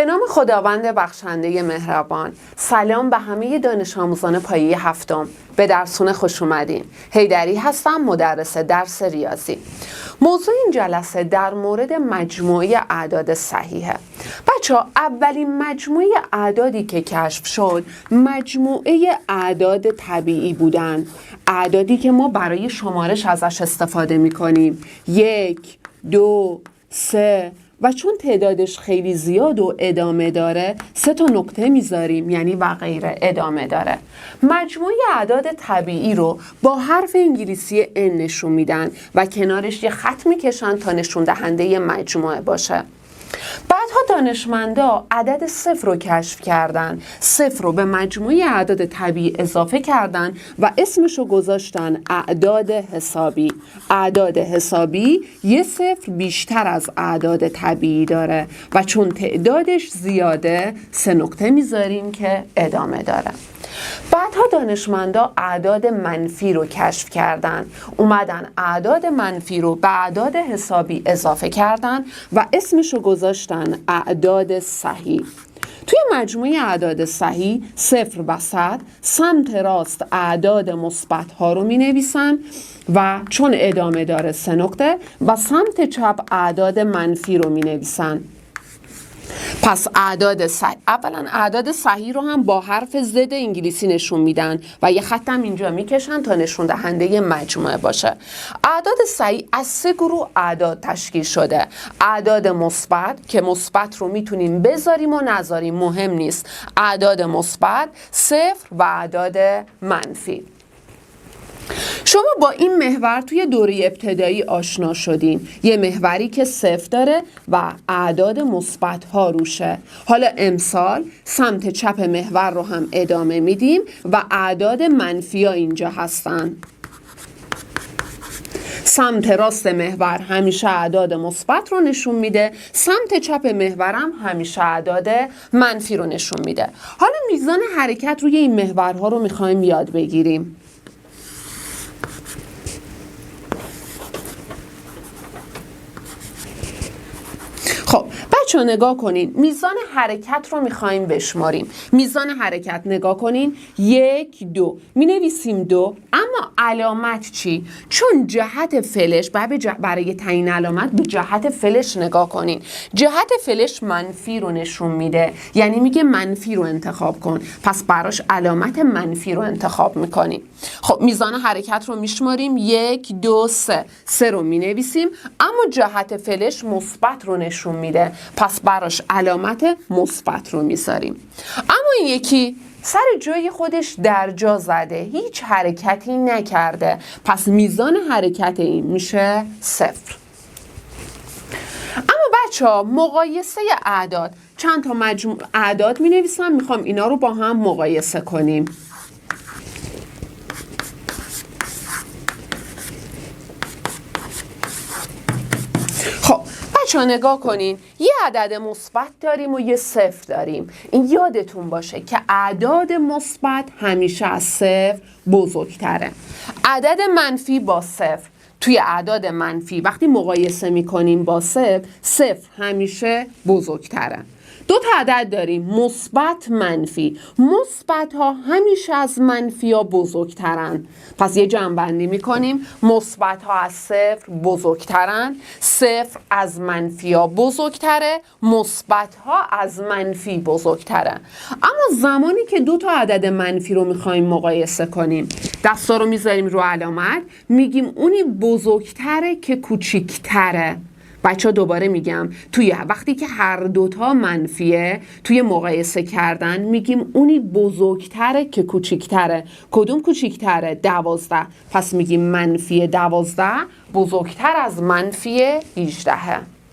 به نام خداوند بخشنده مهربان. سلام به همه دانش آموزان پایه هفتم. به درسونه خوش اومدین. حیدری هستم، مدرس درس ریاضی. موضوع این جلسه در مورد مجموعه اعداد صحیحه. بچه‌ها، اولین مجموعه اعدادی که کشف شد مجموعه اعداد طبیعی بودن. اعدادی که ما برای شمارش ازش استفاده می‌کنیم. 1، 2، 3 و چون تعدادش خیلی زیاد و ادامه داره 3 تا نقطه میذاریم، یعنی و غیره، ادامه داره. مجموعه اعداد طبیعی رو با حرف انگلیسی N نشون میدن و کنارش یه خط میکشن تا نشون دهنده مجموعه باشه. بعدها دانشمندا عدد 0 رو کشف کردن. 0 رو به مجموعه اعداد طبیعی اضافه کردن و اسمش رو گذاشتن اعداد حسابی. اعداد حسابی یه 0 بیشتر از اعداد طبیعی داره و چون تعدادش زیاده 3 نقطه میذاریم که ادامه داره. بعدها دانشمندا اعداد منفی رو کشف کردن. اومدن اعداد منفی رو به اعداد حسابی اضافه کردن و اسمش رو گذاشتن اعداد صحیح. توی مجموعه اعداد صحیح 0 و 100 سمت راست اعداد مثبت ها رو می نویسن و چون ادامه داره 3 نقطه و سمت چپ اعداد منفی رو می نویسن. پس اعداد صحیح، اولا اعداد صحیح رو هم با حرف Z انگلیسی نشون میدن و یه خطم اینجا میکشن تا نشون دهنده مجموعه باشه. اعداد صحیح از 3 گروه اعداد تشکیل شده. اعداد مثبت که مثبت رو میتونیم بذاریم و نذاریم، مهم نیست. اعداد مثبت، 0 و اعداد منفی. شما با این محور توی دوره ابتدایی آشنا شدین. یه محوری که 0 داره و اعداد مثبت ها روشه. حالا امسال سمت چپ محور رو هم ادامه میدیم و اعداد منفی ها اینجا هستن. سمت راست محور همیشه اعداد مثبت رو نشون میده، سمت چپ محورم همیشه اعداد منفی رو نشون میده. حالا میزان حرکت روی این محورها رو میخوایم یاد بگیریم. خب بچه ها نگاه کنین، میزان حرکت رو میخواییم بشماریم. میزان حرکت نگاه کنین، 1، 2 می نویسیم 2، اما علامت چی؟ چون جهت فلش برای تعیین علامت به جهت فلش نگاه کنین. جهت فلش منفی رو نشون میده، یعنی میگه منفی رو انتخاب کن، پس براش علامت منفی رو انتخاب میکنیم. خب میزان حرکت رو میشماریم، 1، 2، 3 رو می نویسیم، اما جهت فلش مثبت رو نشون میده، پس براش علامت مثبت رو میذاریم. اما این یکی سر جای خودش در جا زده، هیچ حرکتی نکرده، پس میزان حرکت این میشه 0. اما بچه ها مقایسه اعداد، چند تا اعداد می نویسم، میخوام اینا رو با هم مقایسه کنیم. خب بچه نگاه کنین، یه عدد مثبت داریم و یه 0 داریم. این یادتون باشه که اعداد مثبت همیشه از 0 بزرگتره. عدد منفی با 0، توی اعداد منفی وقتی مقایسه میکنیم با 0 همیشه بزرگتره. 2 تا عدد داریم، مثبت منفی. مثبت ها همیشه از منفی ها بزرگترن، پس یه جمع‌بندی میکنیم، مثبت ها از 0 بزرگترن، 0 از منفی ها بزرگتره، مثبت ها از منفی بزرگتره. اما زمانی که 2 تا عدد منفی رو میخوایم مقایسه کنیم، دستا رو میذاریم رو علامت، میگیم اونی بزرگتره که کوچیکتره. بچه ها دوباره میگم، وقتی که هر 2 تا منفیه، توی مقایسه کردن میگیم اونی بزرگتره که کوچیکتره. کدوم کوچیکتره؟ 12. پس میگیم منفی 12 بزرگتر از منفی 18.